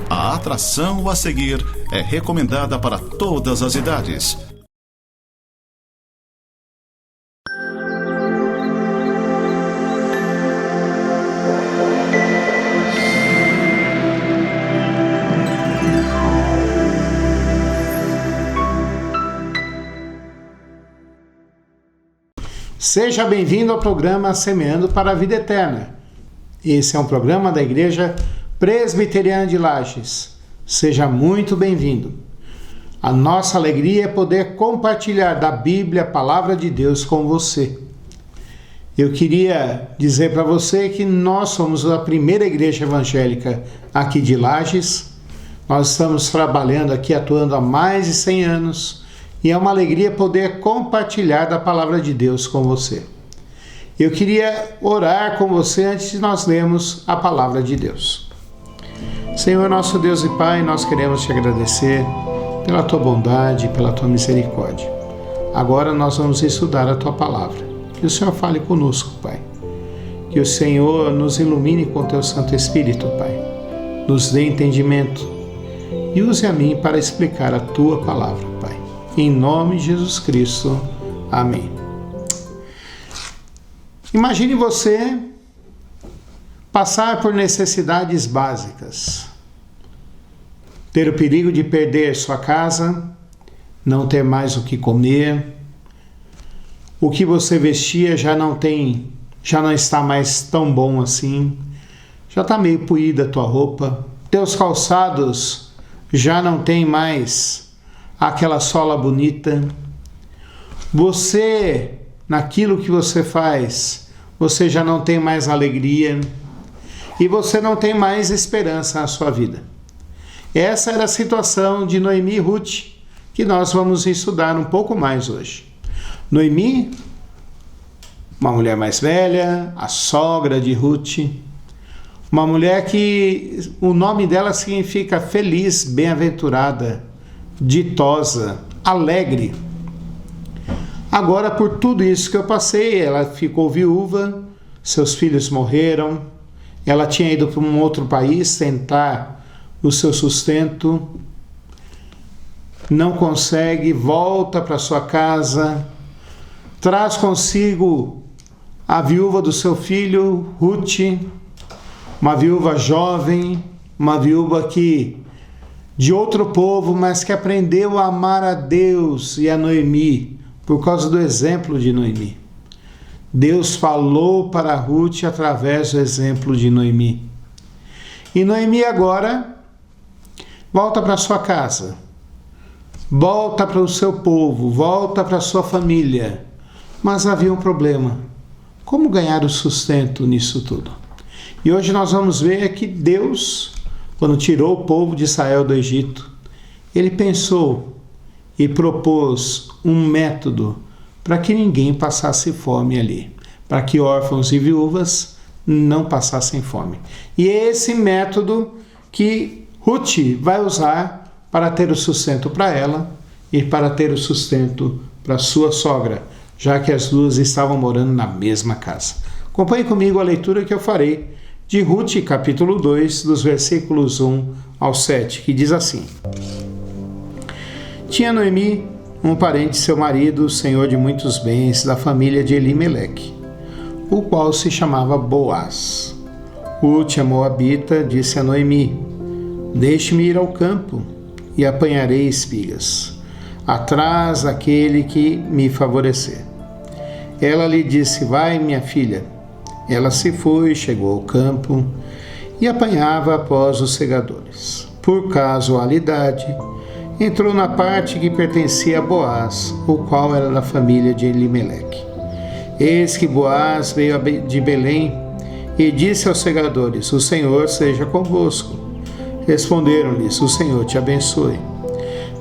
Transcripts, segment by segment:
A atração a seguir é recomendada para todas as idades. Seja bem-vindo ao programa Semeando para a Vida Eterna. Esse é um programa da Igreja Presbiteriana de Lages. Seja muito bem-vindo. A nossa alegria é poder compartilhar da Bíblia, a Palavra de Deus, com você. Eu queria dizer para você que nós somos a primeira igreja evangélica aqui de Lages. Nós estamos trabalhando aqui, atuando há mais de 100 anos. E é uma alegria poder compartilhar da Palavra de Deus com você. Eu queria orar com você antes de nós lermos a Palavra de Deus. Senhor, nosso Deus e Pai, nós queremos te agradecer pela tua bondade, pela tua misericórdia. Agora nós vamos estudar a tua Palavra. Que o Senhor fale conosco, Pai. Que o Senhor nos ilumine com teu Santo Espírito, Pai. Nos dê entendimento e use a mim para explicar a tua Palavra, Pai. Em nome de Jesus Cristo. Amém. Imagine você passar por necessidades básicas. Ter o perigo de perder sua casa, não ter mais o que comer, o que você vestia já não está mais tão bom assim, já está meio poída a tua roupa, teus calçados já não tem mais aquela sola bonita. Você, naquilo que você faz, você já não tem mais alegria e você não tem mais esperança na sua vida. Essa era a situação de Noemi e Ruth, que nós vamos estudar um pouco mais hoje. Noemi, uma mulher mais velha, a sogra de Ruth, uma mulher que o nome dela significa feliz, bem-aventurada, ditosa, alegre. Agora, por tudo isso que eu passei, ela ficou viúva, seus filhos morreram, ela tinha ido para um outro país tentar o seu sustento, não consegue, volta para sua casa, traz consigo a viúva do seu filho, Ruth, uma viúva jovem, uma viúva de outro povo, mas que aprendeu a amar a Deus e a Noemi, por causa do exemplo de Noemi. Deus falou para Ruth através do exemplo de Noemi. E Noemi agora volta para sua casa, volta para o seu povo, volta para a sua família. Mas havia um problema. Como ganhar o sustento nisso tudo? E hoje nós vamos ver que Deus, quando tirou o povo de Israel do Egito, ele pensou e propôs um método para que ninguém passasse fome ali, para que órfãos e viúvas não passassem fome. E é esse método que Ruth vai usar para ter o sustento para ela e para ter o sustento para sua sogra, já que as duas estavam morando na mesma casa. Acompanhe comigo a leitura que eu farei de Ruth, capítulo 2, dos versículos 1 ao 7, que diz assim: Tinha Noemi um parente de seu marido, senhor de muitos bens, da família de Elimeleque, o qual se chamava Boaz. Ruth, a moabita, disse a Noemi: Deixe-me ir ao campo e apanharei espigas, atrás daquele que me favorecer. Ela lhe disse: Vai, minha filha. Ela se foi, chegou ao campo e apanhava após os segadores. Por casualidade, entrou na parte que pertencia a Boaz, o qual era da família de Elimeleque. Eis que Boaz veio de Belém e disse aos segadores: O Senhor seja convosco. Responderam-lhes: O Senhor te abençoe.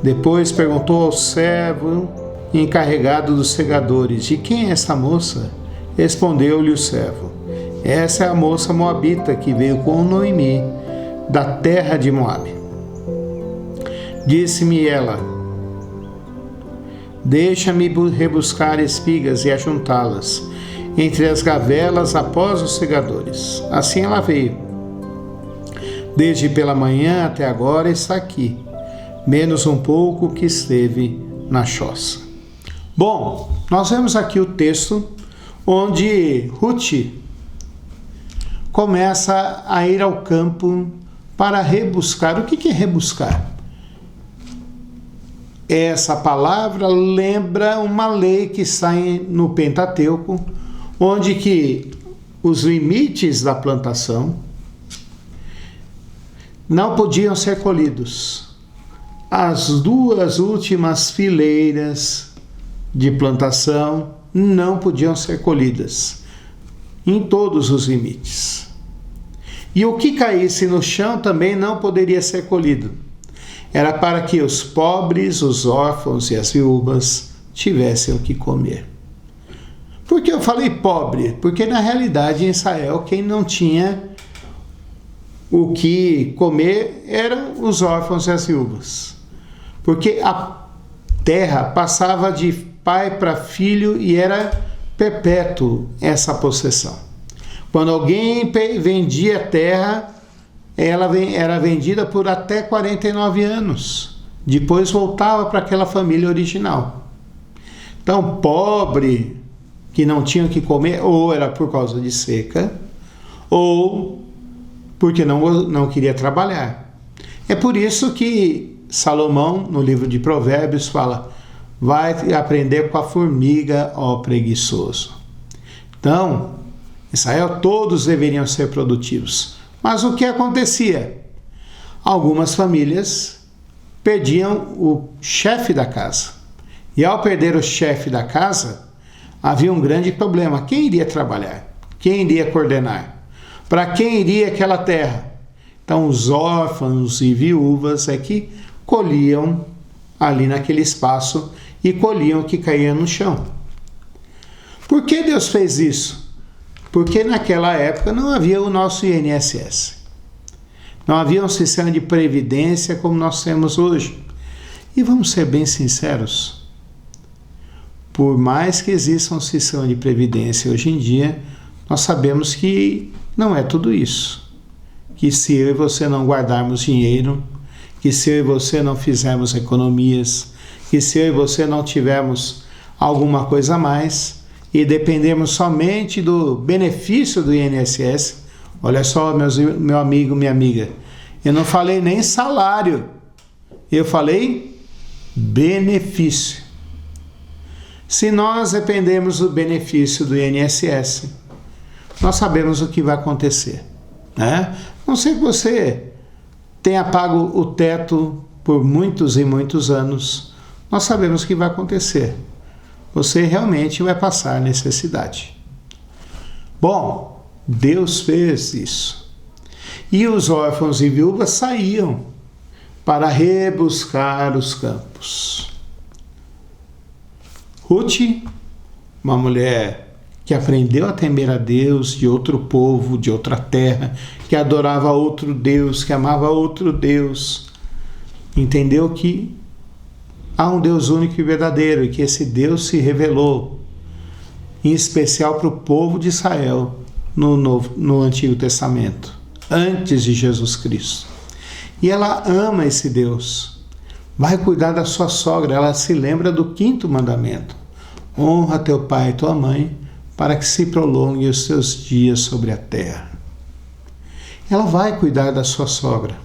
Depois perguntou ao servo encarregado dos segadores: De quem é essa moça? Respondeu-lhe o servo: Essa é a moça moabita que veio com Noemi, da terra de Moabe. Disse-me ela: Deixa-me rebuscar espigas e ajuntá-las entre as gavelas após os segadores. Assim ela veio. Desde pela manhã até agora está aqui, menos um pouco que esteve na choça. Bom, nós vemos aqui o texto onde Ruth começa a ir ao campo para rebuscar. O que é rebuscar? Essa palavra lembra uma lei que está no Pentateuco, onde que os limites da plantação não podiam ser colhidos. As duas últimas fileiras de plantação não podiam ser colhidas, em todos os limites. E o que caísse no chão também não poderia ser colhido. Era para que os pobres, os órfãos e as viúvas tivessem o que comer. Por que eu falei pobre? Porque na realidade em Israel quem não tinha o que comer eram os órfãos e as viúvas. Porque a terra passava de pai para filho e era perpétuo essa possessão. Quando alguém vendia terra, ela era vendida por até 49 anos. Depois voltava para aquela família original. Então, pobre, que não tinha o que comer, ou era por causa de seca, ou porque não queria trabalhar. É por isso que Salomão, no livro de Provérbios, fala: vai aprender com a formiga, ó preguiçoso. Então, Israel, todos deveriam ser produtivos. Mas o que acontecia? Algumas famílias perdiam o chefe da casa. E ao perder o chefe da casa, havia um grande problema. Quem iria trabalhar? Quem iria coordenar? Para quem iria aquela terra? Então, os órfãos e viúvas é que colhiam ali naquele espaço e colhiam o que caía no chão. Por que Deus fez isso? Porque naquela época não havia o nosso INSS. Não havia um sistema de previdência como nós temos hoje. E vamos ser bem sinceros, por mais que exista um sistema de previdência hoje em dia, nós sabemos que não é tudo isso. Que se eu e você não guardarmos dinheiro, que se eu e você não fizermos economias, que se eu e você não tivermos alguma coisa a mais e dependermos somente do benefício do INSS, olha só, meu amigo, minha amiga, eu não falei nem salário, eu falei benefício. Se nós dependermos do benefício do INSS, nós sabemos o que vai acontecer, né? Não sei que você tenha pago o teto por muitos e muitos anos, nós sabemos o que vai acontecer. Você realmente vai passar necessidade. Bom, Deus fez isso. E os órfãos e viúvas saíam para rebuscar os campos. Ruth, uma mulher que aprendeu a temer a Deus de outro povo, de outra terra, que adorava outro Deus, que amava outro Deus, entendeu que há um Deus único e verdadeiro e que esse Deus se revelou, em especial para o povo de Israel, no Antigo Testamento, antes de Jesus Cristo. E ela ama esse Deus. Vai cuidar da sua sogra. Ela se lembra do 5º mandamento: honra teu pai e tua mãe, para que se prolonguem os teus dias sobre a terra. Ela vai cuidar da sua sogra.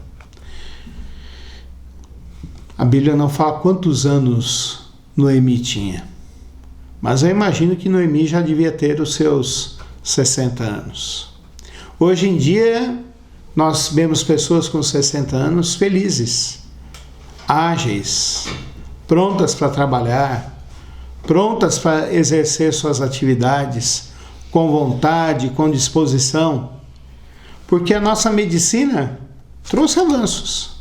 A Bíblia não fala quantos anos Noemi tinha, mas eu imagino que Noemi já devia ter os seus 60 anos. Hoje em dia, nós vemos pessoas com 60 anos felizes, ágeis, prontas para trabalhar, prontas para exercer suas atividades com vontade, com disposição, porque a nossa medicina trouxe avanços.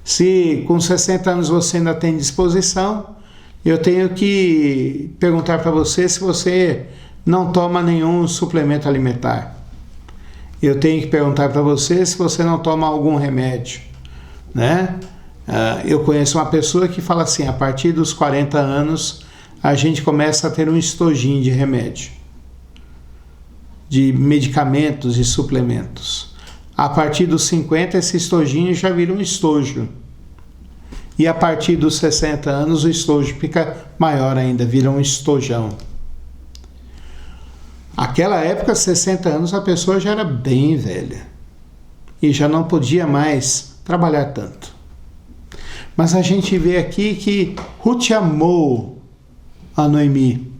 Se com 60 anos você ainda tem disposição, eu tenho que perguntar para você se você não toma nenhum suplemento alimentar. Eu tenho que perguntar para você se você não toma algum remédio, né? Eu conheço uma pessoa que fala assim: a partir dos 40 anos a gente começa a ter um estojinho de remédio, de medicamentos e suplementos. A partir dos 50, esse estojinho já vira um estojo. E a partir dos 60 anos, o estojo fica maior ainda, vira um estojão. Aquela época, 60 anos, a pessoa já era bem velha. E já não podia mais trabalhar tanto. Mas a gente vê aqui que Ruth amou a Noemi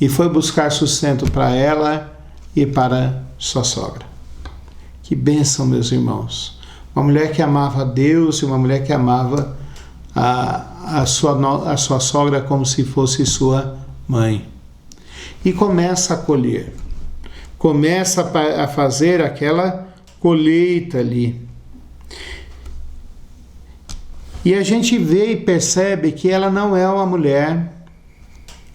e foi buscar sustento para ela e para sua sogra. Que bênção, meus irmãos. Uma mulher que amava a Deus e uma mulher que amava a sua sogra como se fosse sua mãe. E começa a colher. Começa a fazer aquela colheita ali. E a gente vê e percebe que ela não é uma mulher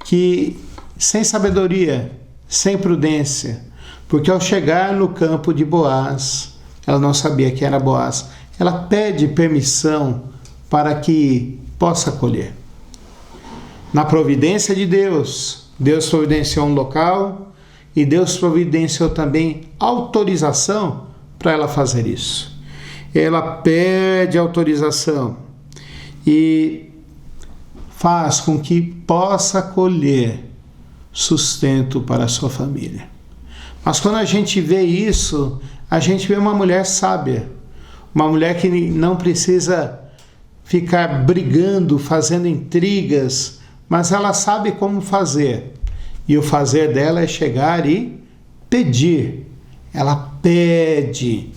que, sem sabedoria, sem prudência, porque ao chegar no campo de Boaz, ela não sabia quem era Boaz, ela pede permissão para que possa colher. Na providência de Deus, Deus providenciou um local e Deus providenciou também autorização para ela fazer isso. Ela pede autorização e faz com que possa colher sustento para a sua família. Mas quando a gente vê isso, a gente vê uma mulher sábia, uma mulher que não precisa ficar brigando, fazendo intrigas, mas ela sabe como fazer. E o fazer dela é chegar e pedir. Ela pede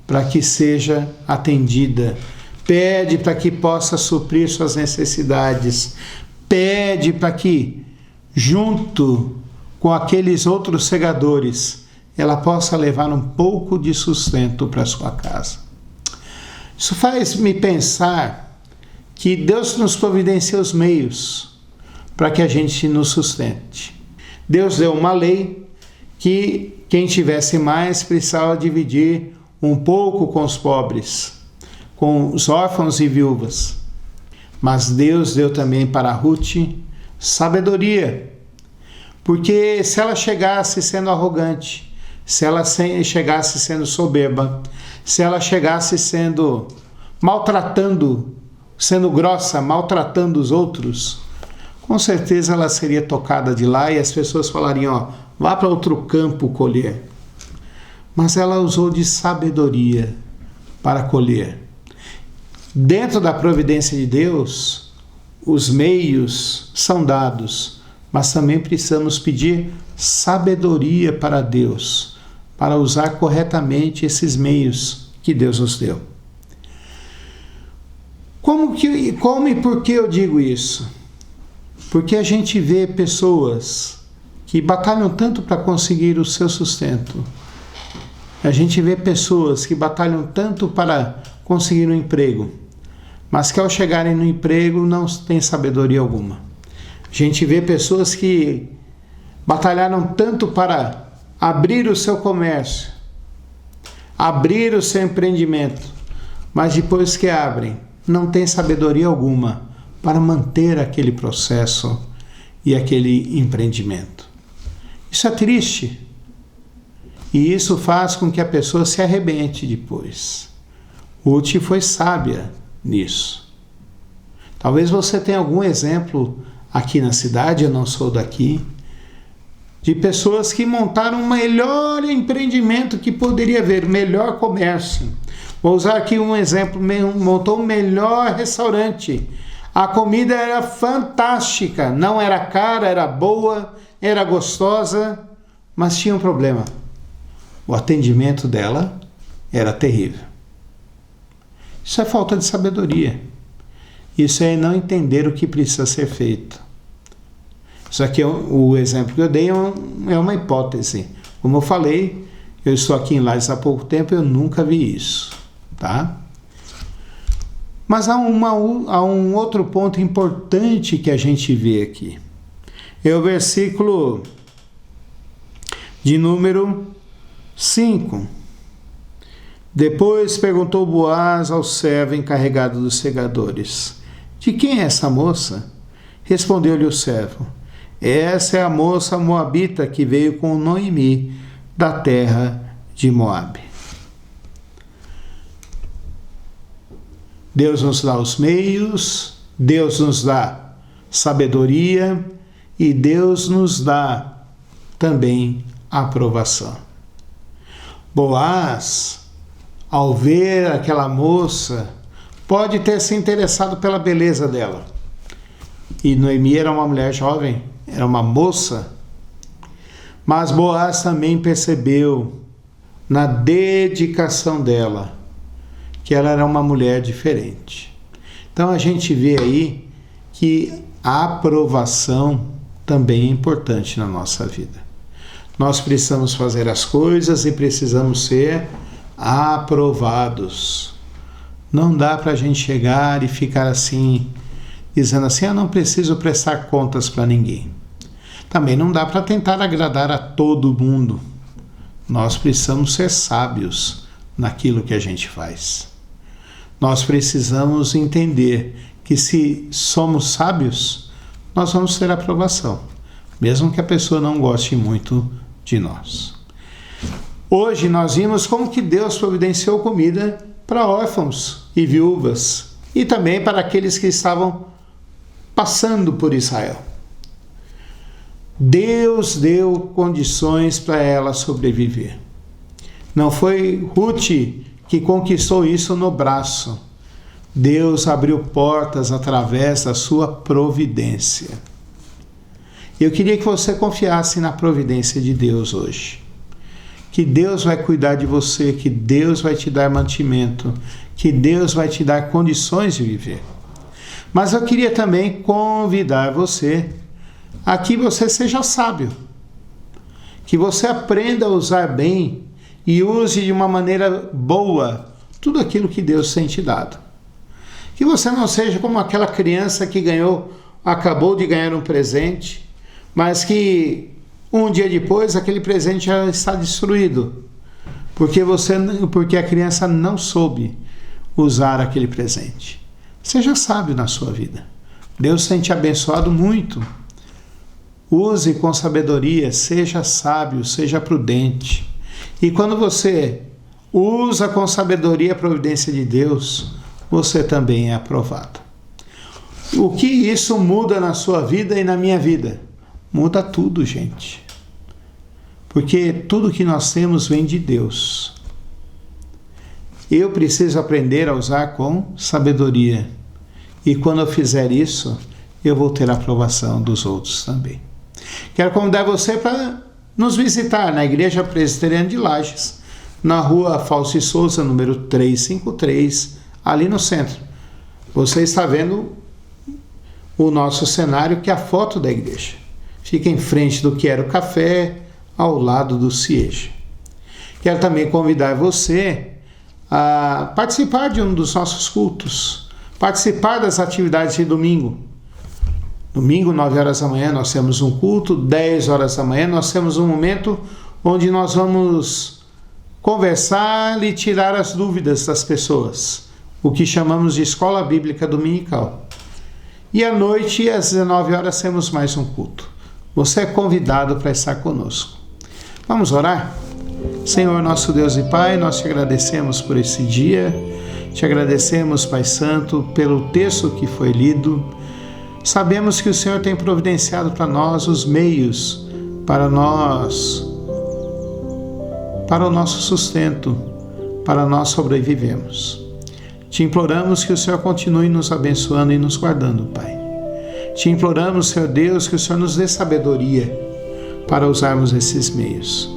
para que seja atendida, pede para que possa suprir suas necessidades, pede para que, junto com aqueles outros segadores, ela possa levar um pouco de sustento para sua casa. Isso faz-me pensar que Deus nos providencia os meios para que a gente nos sustente. Deus deu uma lei que quem tivesse mais precisava dividir um pouco com os pobres, com os órfãos e viúvas. Mas Deus deu também para Ruth sabedoria, porque se ela chegasse sendo arrogante, se ela chegasse sendo soberba, se ela chegasse sendo grossa, maltratando os outros, com certeza ela seria tocada de lá e as pessoas falariam, vá para outro campo colher. Mas ela usou de sabedoria para colher. Dentro da providência de Deus, os meios são dados, mas também precisamos pedir sabedoria para Deus, para usar corretamente esses meios que Deus nos deu. Como e por que eu digo isso? Porque a gente vê pessoas que batalham tanto para conseguir o seu sustento. A gente vê pessoas que batalham tanto para conseguir um emprego, mas que ao chegarem no emprego não têm sabedoria alguma. A gente vê pessoas que batalharam tanto para abrir o seu comércio, abrir o seu empreendimento, mas depois que abrem, não têm sabedoria alguma para manter aquele processo e aquele empreendimento. Isso é triste. E isso faz com que a pessoa se arrebente depois. Ruth foi sábia nisso. Talvez você tenha algum exemplo aqui na cidade, eu não sou daqui, de pessoas que montaram o melhor empreendimento que poderia haver, melhor comércio. Vou usar aqui um exemplo, montou o melhor restaurante. A comida era fantástica, não era cara, era boa, era gostosa, mas tinha um problema. O atendimento dela era terrível. Isso é falta de sabedoria. Isso é não entender o que precisa ser feito. Isso aqui, o exemplo que eu dei é uma hipótese. Como eu falei, eu estou aqui em Lages há pouco tempo, eu nunca vi isso. Tá? Mas há um outro ponto importante que a gente vê aqui. É o versículo de número 5. Depois perguntou Boaz ao servo encarregado dos segadores: de quem é essa moça? Respondeu-lhe o servo: essa é a moça moabita que veio com Noemi da terra de Moabe. Deus nos dá os meios, Deus nos dá sabedoria e Deus nos dá também a aprovação. Boaz, ao ver aquela moça, pode ter se interessado pela beleza dela. E Noemi era uma mulher jovem, era uma moça. Mas Boaz também percebeu na dedicação dela que ela era uma mulher diferente. Então a gente vê aí que a aprovação também é importante na nossa vida. Nós precisamos fazer as coisas e precisamos ser aprovados. Não dá para a gente chegar e ficar assim, dizendo assim, eu não preciso prestar contas para ninguém. Também não dá para tentar agradar a todo mundo. Nós precisamos ser sábios naquilo que a gente faz. Nós precisamos entender que se somos sábios, nós vamos ter aprovação, mesmo que a pessoa não goste muito de nós. Hoje nós vimos como que Deus providenciou comida para órfãos e viúvas e também para aqueles que estavam passando por Israel. Deus deu condições para ela sobreviver. Não foi Ruth que conquistou isso no braço. Deus abriu portas através da sua providência. Eu queria que você confiasse na providência de Deus hoje. Que Deus vai cuidar de você, que Deus vai te dar mantimento, que Deus vai te dar condições de viver. Mas eu queria também convidar você a que você seja sábio, que você aprenda a usar bem e use de uma maneira boa tudo aquilo que Deus tem te dado. Que você não seja como aquela criança que acabou de ganhar um presente, mas que um dia depois aquele presente já está destruído, porque a criança não soube usar aquele presente. Seja sábio na sua vida. Deus tem te abençoado muito. Use com sabedoria, seja sábio, seja prudente. E quando você usa com sabedoria a providência de Deus, você também é aprovado. O que isso muda na sua vida e na minha vida? Muda tudo, gente. Porque tudo que nós temos vem de Deus. Eu preciso aprender a usar com sabedoria. E quando eu fizer isso, eu vou ter a aprovação dos outros também. Quero convidar você para nos visitar na Igreja Presbiteriana de Lages, na rua Fausto Souza, número 353, ali no centro. Você está vendo o nosso cenário, que é a foto da igreja. Fica em frente do Quero Café, ao lado do CIEJA. Quero também convidar você a participar de um dos nossos cultos, participar das atividades de domingo. Domingo, 9 horas da manhã, nós temos um culto, 10 horas da manhã, nós temos um momento onde nós vamos conversar e tirar as dúvidas das pessoas, o que chamamos de Escola Bíblica Dominical. E à noite, às 19 horas, temos mais um culto. Você é convidado para estar conosco. Vamos orar? Senhor, nosso Deus e Pai, nós te agradecemos por esse dia, te agradecemos, Pai Santo, pelo texto que foi lido. Sabemos que o Senhor tem providenciado para nós os meios para o nosso sustento, para nós sobrevivemos. Te imploramos que o Senhor continue nos abençoando e nos guardando, Pai. Te imploramos, Senhor Deus, que o Senhor nos dê sabedoria para usarmos esses meios.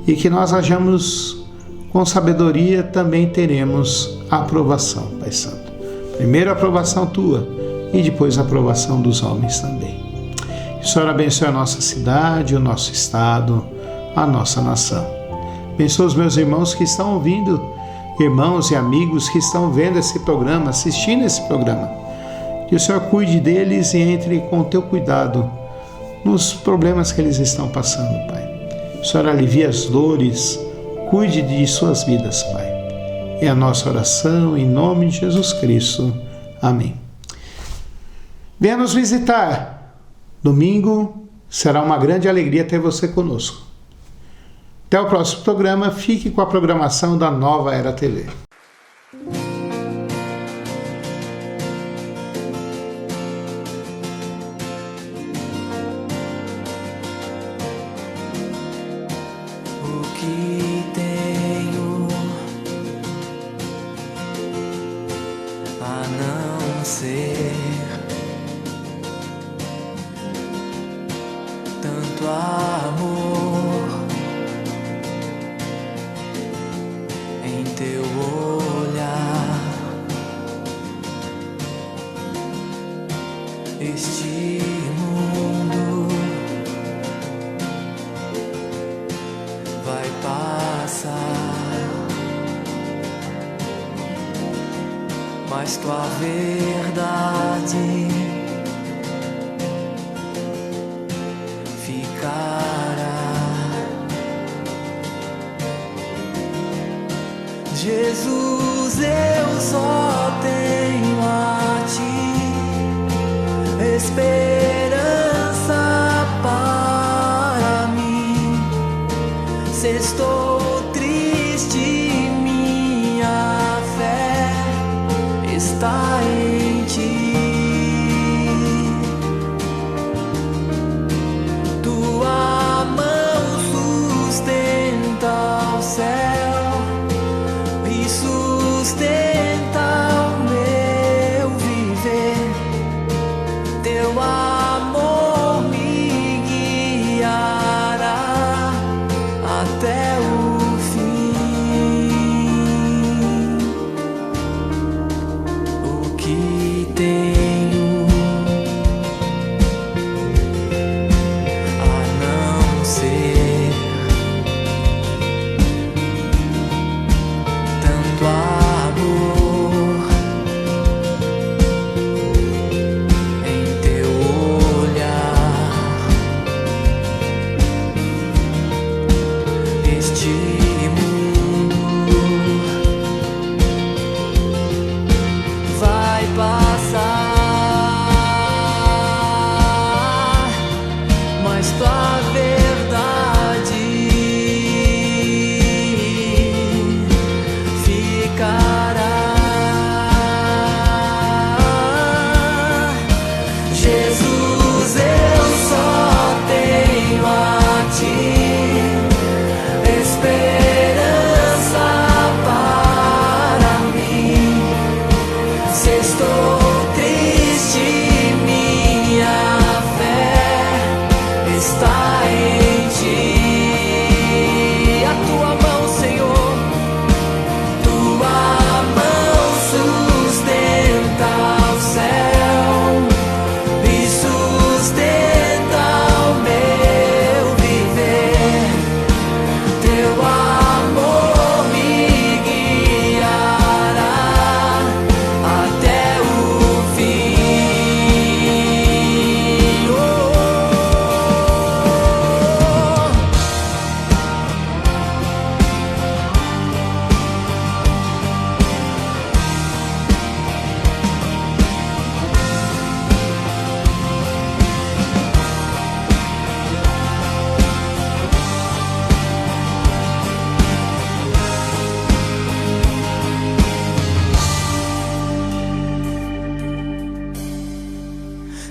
E que nós hajamos com sabedoria, também teremos a aprovação, Pai Santo. Primeiro a aprovação Tua e depois a aprovação dos homens também. Que o Senhor abençoe a nossa cidade, o nosso estado, a nossa nação. Abençoe os meus irmãos que estão ouvindo, irmãos e amigos que estão vendo esse programa, assistindo esse programa. Que o Senhor cuide deles e entre com o Teu cuidado nos problemas que eles estão passando, Pai. O Senhor alivie as dores, cuide de suas vidas, Pai. É a nossa oração em nome de Jesus Cristo. Amém. Venha nos visitar. Domingo será uma grande alegria ter você conosco. Até o próximo programa. Fique com a programação da Nova Era TV. não ser tanto amor em teu olhar, este mundo vai passar, mas tua verdade ficará. Jesus, eu só tenho a ti esperança para mim. Se estou triste, minha fé está em ti. Tua mão sustenta o céu e sustenta o meu viver. Teu amor me guiará até o fim. O que tenho a não ser tanto amor em teu olhar, este mundo vai passar, mas tua verdade ficará. Jesus, eu só tenho a ti esperança para mim. Se estou triste, minha fé está em ti. A tua mão, Senhor, tua mão sustenta o céu e sustenta o meu viver. Teu amor me guiará até o fim. Oh.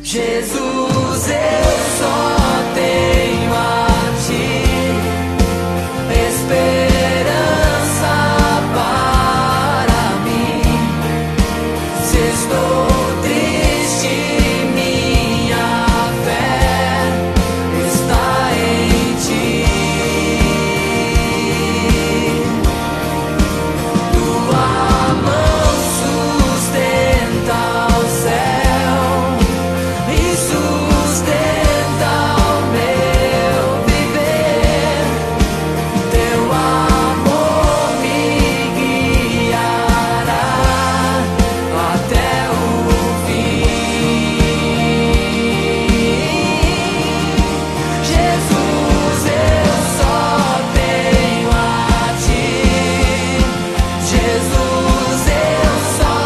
Jesus, eu só tenho a ti esperança para mim. Se estou triste, minha fé está em ti. Tua mão sustenta o céu e sustenta o meu viver. Teu amor me guiará até o fim. Jesus, eu só tenho a ti. Jesus, eu só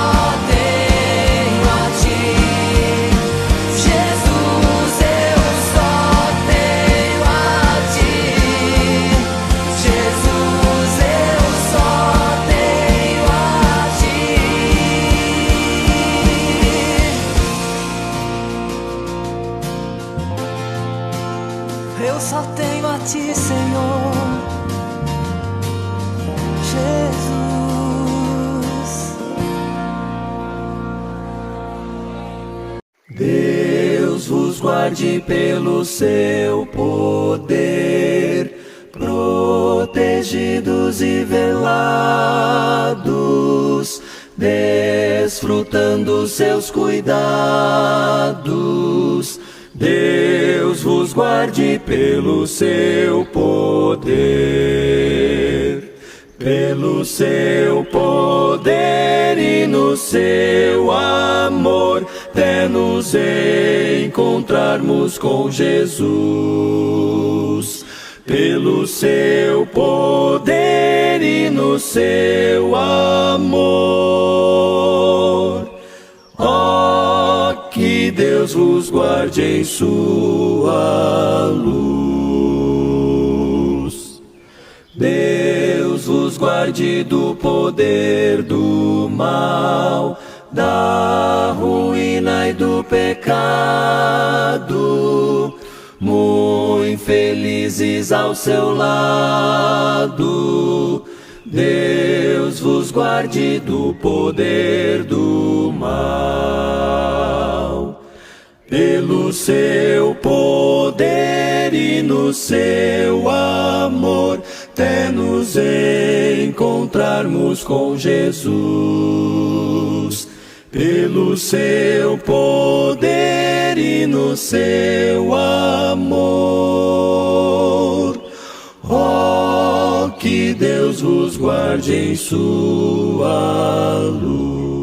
tenho a ti. Jesus, eu só tenho a ti. Jesus, eu só tenho a ti. Eu só tenho a ti, Senhor. Jesus. guarde pelo seu poder, protegidos e velados, desfrutando seus cuidados. Deus vos guarde pelo seu poder, pelo seu poder e no seu amor, até nos encontrarmos com Jesus. Pelo seu poder e no seu amor. Ó, que Deus vos guarde em sua luz. Deus vos guarde do poder do mal, da ruína e do pecado. Muito felizes ao seu lado, Deus vos guarde do poder do mal. Pelo seu poder e no seu amor, até nos encontrarmos com Jesus. Pelo seu poder e no seu amor. Oh, que Deus vos guarde em sua luz.